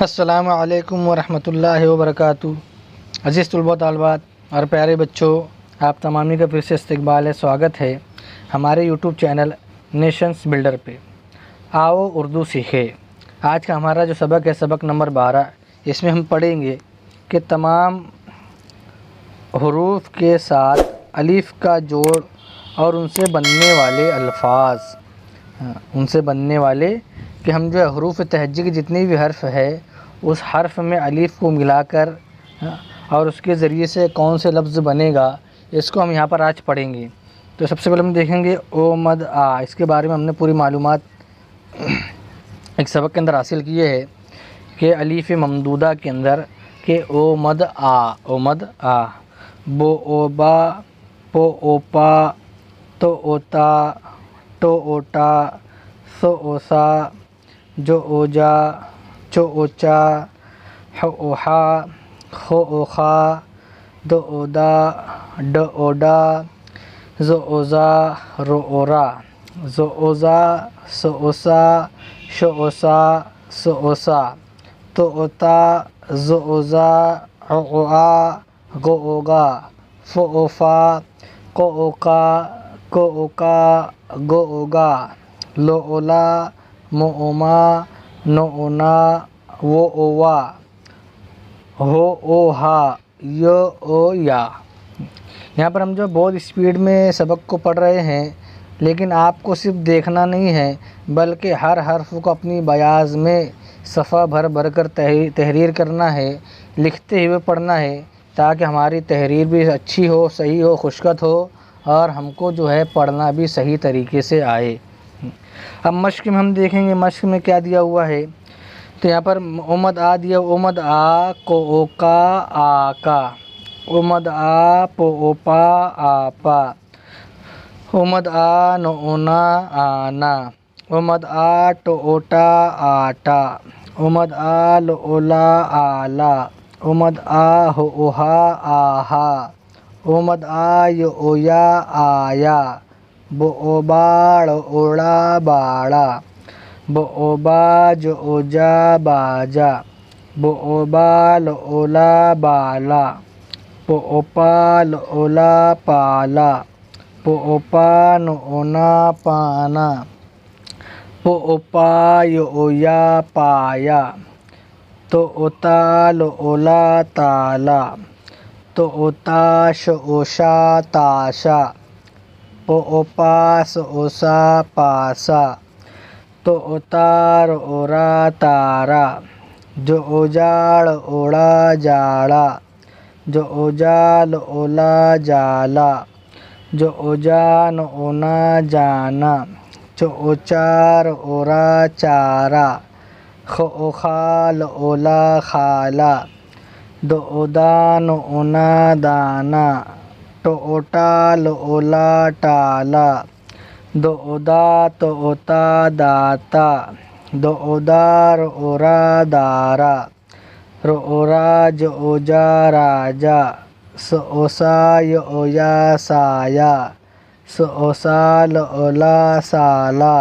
السلام علیکم ورحمۃ اللہ وبرکاتہ۔ عزیز طلباء طالبات اور پیارے بچوں، آپ تمامی کا پھر سے استقبال ہے، سواگت ہے ہمارے یوٹیوب چینل نیشنز بلڈر پہ۔ آؤ اردو سیکھے۔ آج کا ہمارا جو سبق ہے، سبق نمبر 12، اس میں ہم پڑھیں گے کہ تمام حروف کے ساتھ الف کا جوڑ اور ان سے بننے والے الفاظ، کہ ہم جو ہے حروف تہجی کے جتنی بھی حرف ہے، اس حرف میں الف کو ملا کر اور اس کے ذریعے سے کون سے لفظ بنے گا، اس کو ہم یہاں پر آج پڑھیں گے۔ تو سب سے پہلے ہم دیکھیں گے او مد آ۔ اس کے بارے میں ہم نے پوری معلومات ایک سبق کے اندر حاصل کیے ہے کہ الف ممدودہ کے اندر کہ او مد آ، بو او با، پو او پا، تو او تا، ٹو او ٹا، سو او سا، جو او جا، چو او چا، حو او حا، خو او خا، دو او دا، ڈ او ڈا، زو او زا، رو او را، زو او زا، سو او سا، شو او سا، سو او سا، تو او تا، زو او زا، عو او آ، گو او گا، فو او فا، قو او قا، کو او کا، گو او گا، لو او لا، مو او ما، نو او نا، وہ او وا، ہو او ہا، یو او یا۔ یہاں پر ہم جو بہت اسپیڈ میں سبق کو پڑھ رہے ہیں، لیکن آپ کو صرف دیکھنا نہیں ہے بلکہ ہر حرف کو اپنی بیاض میں صفحہ بھر بھر کر تحریر کرنا ہے، لکھتے ہوئے پڑھنا ہے، تاکہ ہماری تحریر بھی اچھی ہو، صحیح ہو، خوشخط ہو، اور ہم کو جو ہے پڑھنا بھی صحیح طریقے سے آئے۔ اب مشق میں ہم دیکھیں گے مشق میں کیا دیا ہوا ہے۔ تو یہاں پر اومد آ دیا، اومد آ، کو او کا، آ کا، اومد آ، پو او پا، آ پا، اومد آ، نو او نا، آنا، اومد آ، ٹو او ٹا، آٹا، اومد آ، لو او لا، آلا، اومد آ، ہو او ہا، آہا، اومد آ، یو او یا، آیا، بو او باڑ، اوڑا، باڑا، بو او با، جو او جا، باجا، بو او با، لو او لا، بالا، پو او پا، لو او لا، پالا، پو او پا، نو او نا، پانا، پو او پا، یو او یا، پایا، تو او تا، لو او لا، تالا، تو او تا، شو او شا، تاشا، پو او پا، سو او سا، پاسا، تو او تا، رو او را، تارا، جو او جاڑ، اوڑا، جاڑا، جو او جا، لو او لا، جالا، جو او جا، نو او نا، جانا، چو او چا، رو او را، چارا، خو او خا، لو او لا، خالا، دو او دا، نو او نا، دانا، ٹو او ٹا، لو او لا، ٹالا، دو او دا، تو او تا، داتا، دو او دا، رو او را، دارا، رو او را، جو او جا، راجا، سو او سا، یو او یا، سایا، سو او سا، لو او لا، سالا،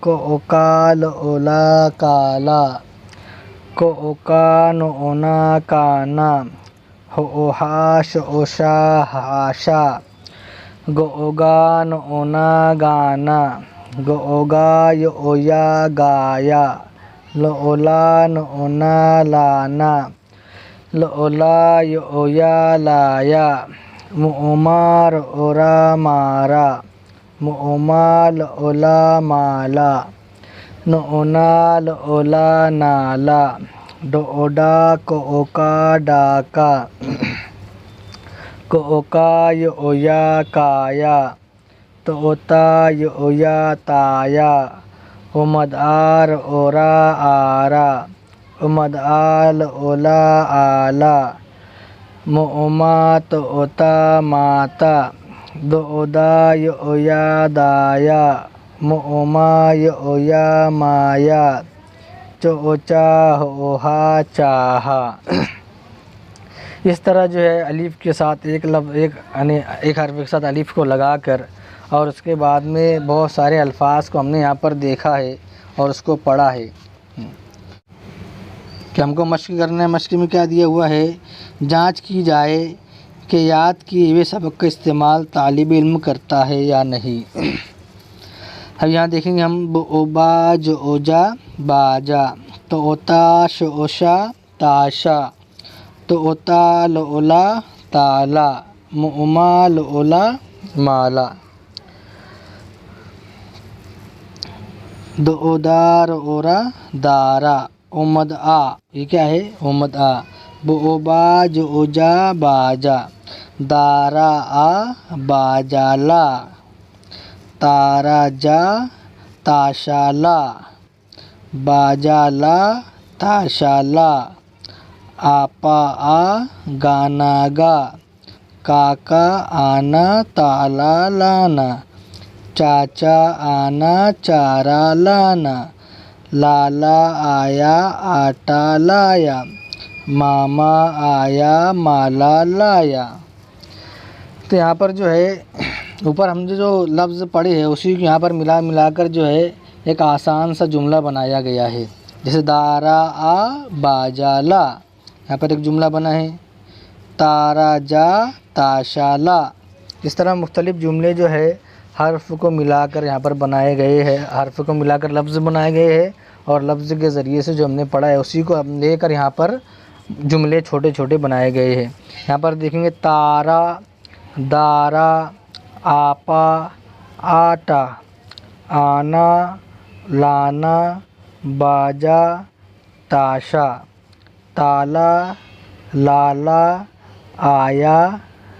کو او کا، لو او لا، کالا، کو او کا، نو او نا، کانا، ہو او ہا، شو او شا، ہاشا، گو او گا، نو او نا، گانا، گو او گا، یو او یا، گایا، لو او لا، نو او نا، لانا، لو او لا، یو او یا، لایا، مو او ما، رو او را، مارا، مو او ما، لو او لا، مالا، نو او نا، لو او لا، نالا، ڈو او ڈا، کو او کا، ڈاکا، کو او کا، یو او یا، کایا، تو او تا، یو او یا، تایا، اومد آ، رو او را، آرا، اومد آ، لو او لا، آلا، مو او ما، تو او تا، ماتا، دو او دا، یو او یا، دایا، مو او ما، یو او یا، مایا، چو او چا، ہو او ہا، چاہا۔ اس طرح جو ہے الف کے ساتھ ایک حرف کے ساتھ الف کو لگا کر اور اس کے بعد میں بہت سارے الفاظ کو ہم نے یہاں پر دیکھا ہے اور اس کو پڑھا ہے۔ کہ ہم کو مشق کرنا ہے. مشق میں کیا دیا ہوا ہے؟ جانچ کی جائے کہ یاد کیے ہوئے سبق کا استعمال طالب علم کرتا ہے یا نہیں. اب یہاں دیکھیں گے ہم اوبا جو اوجا باجا، تو اوتا شوشا تاشا، تو اوتا لولا تالا، موما لولا مالا. دو اودار اورا دارا، اومد آ، یہ کیا ہے؟ اومد آ. بوبا جو اوجا باجا، دارا آ باجالا، تارا جا تاشالا، باجالا تاشالا، آپا آ گانا گا، کاکا آنا تالا لانا، چاچا آنا چارا لانا، لالا آیا آٹا لایا، ماما آیا مالا لایا. تو یہاں پر جو ہے اوپر ہم جو لفظ پڑھے ہیں اسی کو یہاں پر ملا کر جو ہے ایک آسان سا جملہ بنایا گیا ہے. جیسے دارا آ باجالا، یہاں پر ایک جملہ بنا ہے. تارا جا تاشالا. اس طرح مختلف جملے جو ہے حرف کو ملا کر یہاں پر بنائے گئے ہیں، حرف کو ملا کر لفظ بنائے گئے ہیں، اور لفظ کے ذریعے سے جو ہم نے پڑھا ہے اسی کو ہم لے کر یہاں پر جملے چھوٹے چھوٹے بنائے گئے ہیں. یہاں پر دیکھیں گے تارا، دارا، آپا، آٹا، آنا، لانا، باجا، تاشا، تالا، لالا، آیا،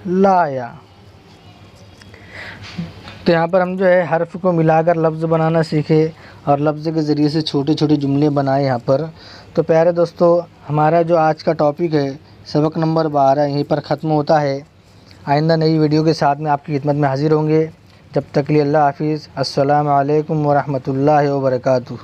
لایا. تو یہاں پر ہم جو ہے حرف کو ملا کر لفظ بنانا سیکھے اور لفظ کے ذریعے سے چھوٹے چھوٹے جملے بنائے یہاں پر. تو پیارے دوستو، ہمارا جو آج کا ٹاپک ہے سبق نمبر 12 یہیں پر ختم ہوتا ہے. آئندہ نئی ویڈیو کے ساتھ میں آپ کی خدمت میں حاضر ہوں گے. جب تک کے لیے اللہ حافظ. السلام علیکم ورحمۃ اللہ وبرکاتہ.